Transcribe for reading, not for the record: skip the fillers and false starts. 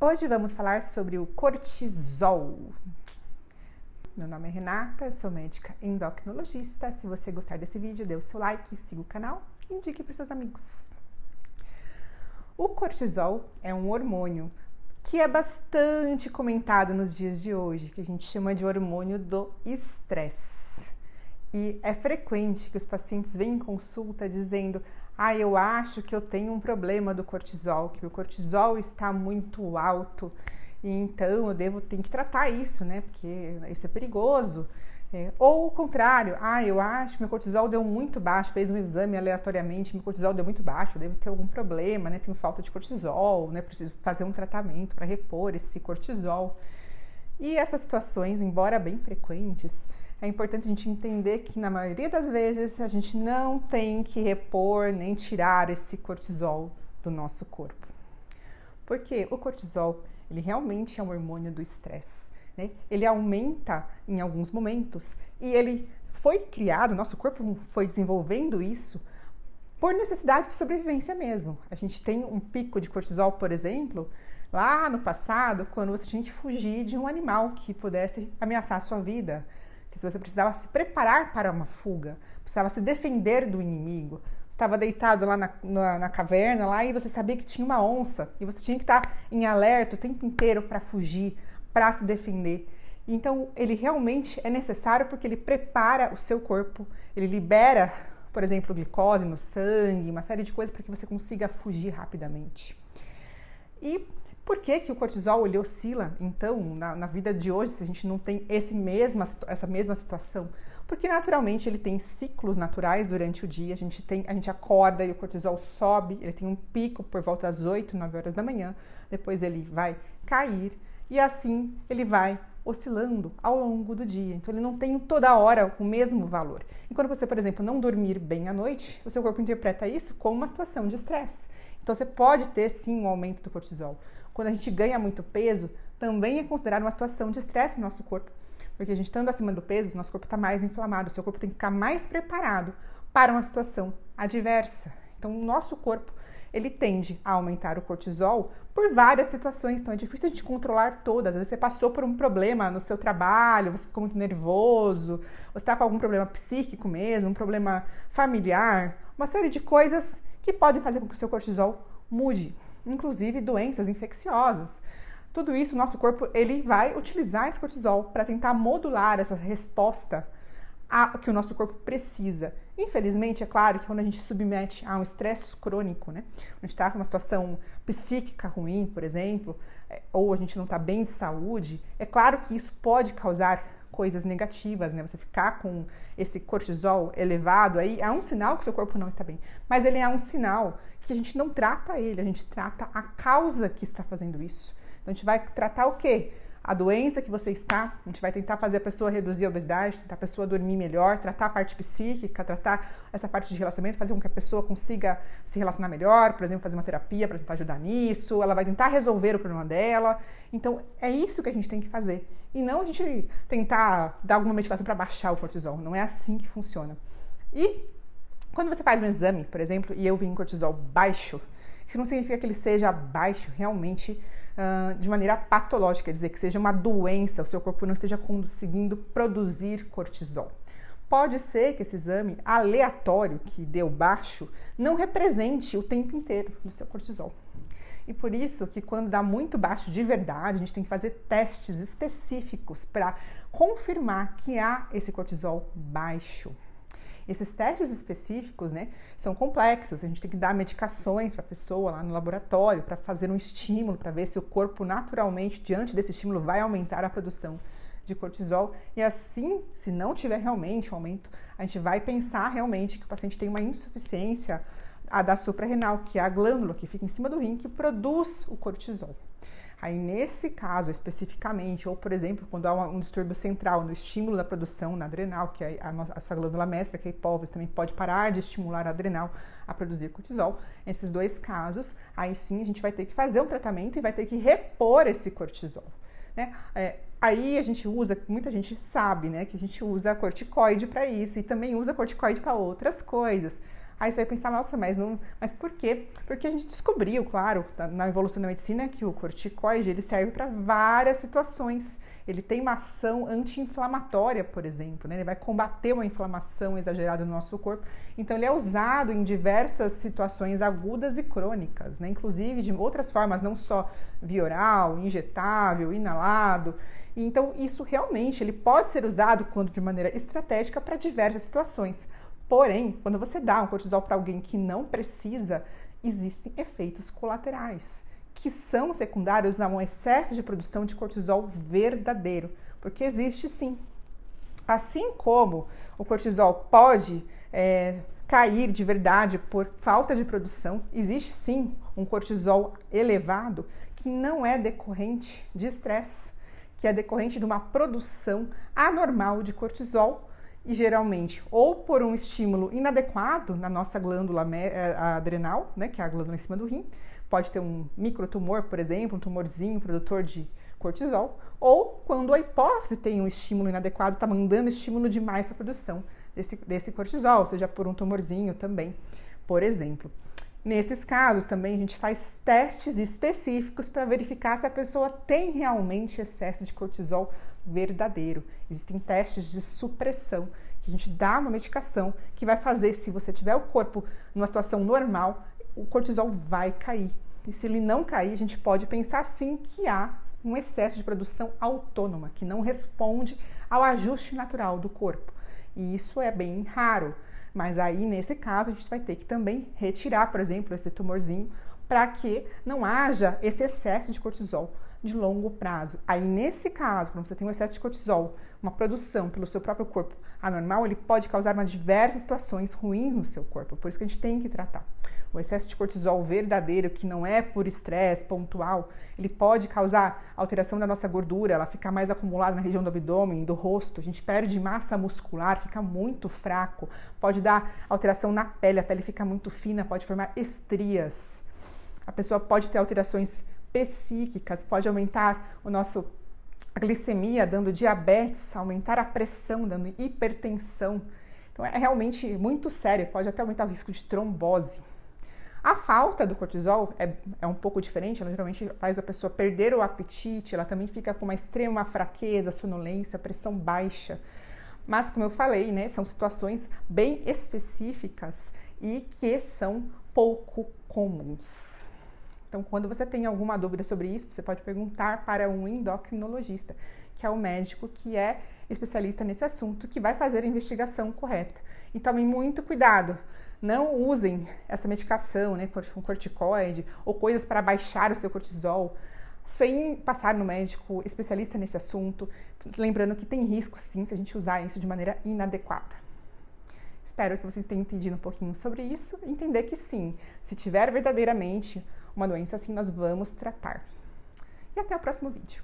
Hoje vamos falar sobre o cortisol. Meu nome é Renata, sou médica endocrinologista. Se você gostar desse vídeo, dê o seu like, siga o canal e indique para os seus amigos. O cortisol é um hormônio que é bastante comentado nos dias de hoje, que a gente chama de hormônio do estresse. E é frequente que os pacientes venham em consulta dizendo: eu acho que eu tenho um problema do cortisol, que o cortisol está muito alto e então eu tenho que tratar isso, né? Porque isso é perigoso. Ou o contrário, eu acho que meu cortisol deu muito baixo, fez um exame aleatoriamente, meu cortisol deu muito baixo, eu devo ter algum problema, né? Tenho falta de cortisol, né? Preciso fazer um tratamento para repor esse cortisol. E essas situações, embora bem frequentes, é importante a gente entender que na maioria das vezes a gente não tem que repor nem tirar esse cortisol do nosso corpo. Porque o cortisol, ele realmente é um hormônio do estresse, né? Ele aumenta em alguns momentos e ele foi criado, nosso corpo foi desenvolvendo isso por necessidade de sobrevivência mesmo. A gente tem um pico de cortisol, por exemplo, lá no passado, quando você tinha que fugir de um animal que pudesse ameaçar a sua vida. Que você precisava se preparar para uma fuga, precisava se defender do inimigo. Você estava deitado lá na caverna lá, e você sabia que tinha uma onça e você tinha que estar em alerta o tempo inteiro para fugir, para se defender. Então, ele realmente é necessário porque ele prepara o seu corpo, ele libera, por exemplo, glicose no sangue, uma série de coisas para que você consiga fugir rapidamente. E por que o cortisol ele oscila, então, na vida de hoje, se a gente não tem essa mesma situação? Porque, naturalmente, ele tem ciclos naturais durante o dia. A gente acorda e o cortisol sobe, ele tem um pico por volta das 8, 9 horas da manhã. Depois ele vai cair e, assim, ele vai oscilando ao longo do dia. Então, ele não tem toda hora o mesmo valor. E quando você, por exemplo, não dormir bem à noite, o seu corpo interpreta isso como uma situação de estresse. Então, você pode ter, sim, um aumento do cortisol. Quando a gente ganha muito peso, também é considerado uma situação de estresse no nosso corpo. Porque a gente estando acima do peso, nosso corpo está mais inflamado, o seu corpo tem que ficar mais preparado para uma situação adversa. Então, o nosso corpo, ele tende a aumentar o cortisol por várias situações. Então, é difícil a gente controlar todas. Às vezes você passou por um problema no seu trabalho, você ficou muito nervoso, você está com algum problema psíquico mesmo, um problema familiar, uma série de coisas que podem fazer com que o seu cortisol mude. Inclusive doenças infecciosas. Tudo isso, o nosso corpo ele vai utilizar esse cortisol para tentar modular essa resposta que o nosso corpo precisa. Infelizmente, é claro que quando a gente submete a um estresse crônico, né? A gente está com uma situação psíquica ruim, por exemplo, ou a gente não está bem de saúde, é claro que isso pode causar coisas negativas, né? Você ficar com esse cortisol elevado aí é um sinal que o seu corpo não está bem. Mas ele é um sinal que a gente não trata ele, a gente trata a causa que está fazendo isso. Então a gente vai tratar o quê? A doença que você está, a gente vai tentar fazer a pessoa reduzir a obesidade, tentar a pessoa dormir melhor, tratar a parte psíquica, tratar essa parte de relacionamento, fazer com que a pessoa consiga se relacionar melhor, por exemplo, fazer uma terapia para tentar ajudar nisso, ela vai tentar resolver o problema dela. Então, é isso que a gente tem que fazer. E não a gente tentar dar alguma medicação para baixar o cortisol. Não é assim que funciona. E quando você faz um exame, por exemplo, e eu vi um cortisol baixo, isso não significa que ele seja baixo realmente de maneira patológica, quer dizer, que seja uma doença, o seu corpo não esteja conseguindo produzir cortisol. Pode ser que esse exame aleatório que deu baixo não represente o tempo inteiro do seu cortisol. E por isso que quando dá muito baixo de verdade, a gente tem que fazer testes específicos para confirmar que há esse cortisol baixo. Esses testes específicos, né, são complexos. A gente tem que dar medicações para a pessoa lá no laboratório para fazer um estímulo, para ver se o corpo naturalmente, diante desse estímulo, vai aumentar a produção de cortisol. E assim, se não tiver realmente um aumento, a gente vai pensar realmente que o paciente tem uma insuficiência da suprarrenal, que é a glândula que fica em cima do rim, que produz o cortisol. Aí, nesse caso, especificamente, ou, por exemplo, quando há um distúrbio central no estímulo da produção na adrenal, que é a nossa glândula mestra, que é a hipófise, também pode parar de estimular a adrenal a produzir cortisol. Nesses dois casos, aí sim a gente vai ter que fazer um tratamento e vai ter que repor esse cortisol, né? Aí a gente usa, muita gente sabe, né, que a gente usa corticoide para isso e também usa corticoide para outras coisas. Aí você vai pensar, nossa, mas por quê? Porque a gente descobriu, claro, na evolução da medicina, que o corticoide ele serve para várias situações. Ele tem uma ação anti-inflamatória, por exemplo, né? Ele vai combater uma inflamação exagerada no nosso corpo. Então, ele é usado em diversas situações agudas e crônicas, né? Inclusive de outras formas, não só via oral, injetável, inalado. Então, isso realmente ele pode ser usado de maneira estratégica para diversas situações. Porém, quando você dá um cortisol para alguém que não precisa, existem efeitos colaterais, que são secundários a um excesso de produção de cortisol verdadeiro, porque existe sim. Assim como o cortisol pode cair de verdade por falta de produção, existe sim um cortisol elevado que não é decorrente de estresse, que é decorrente de uma produção anormal de cortisol, e geralmente ou por um estímulo inadequado na nossa glândula adrenal, né, que é a glândula em cima do rim, pode ter um microtumor, por exemplo, um tumorzinho produtor de cortisol, ou quando a hipófise tem um estímulo inadequado, está mandando estímulo demais para a produção desse cortisol, seja por um tumorzinho também, por exemplo. Nesses casos também a gente faz testes específicos para verificar se a pessoa tem realmente excesso de cortisol verdadeiro. Existem testes de supressão, que a gente dá uma medicação que vai fazer, se você tiver o corpo numa situação normal, o cortisol vai cair. E se ele não cair, a gente pode pensar sim que há um excesso de produção autônoma, que não responde ao ajuste natural do corpo. E isso é bem raro. Mas aí, nesse caso, a gente vai ter que também retirar, por exemplo, esse tumorzinho, para que não haja esse excesso de cortisol de longo prazo. Aí, nesse caso, quando você tem um excesso de cortisol, uma produção pelo seu próprio corpo anormal, ele pode causar diversas situações ruins no seu corpo. Por isso que a gente tem que tratar. O excesso de cortisol verdadeiro, que não é por estresse pontual, ele pode causar alteração da nossa gordura, ela fica mais acumulada na região do abdômen, do rosto, a gente perde massa muscular, fica muito fraco, pode dar alteração na pele, a pele fica muito fina, pode formar estrias. A pessoa pode ter alterações psíquicas, pode aumentar a glicemia, dando diabetes, aumentar a pressão, dando hipertensão. Então é realmente muito sério, pode até aumentar o risco de trombose. A falta do cortisol é um pouco diferente, ela geralmente faz a pessoa perder o apetite, ela também fica com uma extrema fraqueza, sonolência, pressão baixa. Mas, como eu falei, né, são situações bem específicas e que são pouco comuns. Então, quando você tem alguma dúvida sobre isso, você pode perguntar para um endocrinologista, que é o médico que é especialista nesse assunto, que vai fazer a investigação correta. E tomem muito cuidado. Não usem essa medicação, né, com corticoide ou coisas para baixar o seu cortisol sem passar no médico especialista nesse assunto. Lembrando que tem risco, sim, se a gente usar isso de maneira inadequada. Espero que vocês tenham entendido um pouquinho sobre isso e entender que sim, se tiver verdadeiramente uma doença assim, nós vamos tratar. E até o próximo vídeo.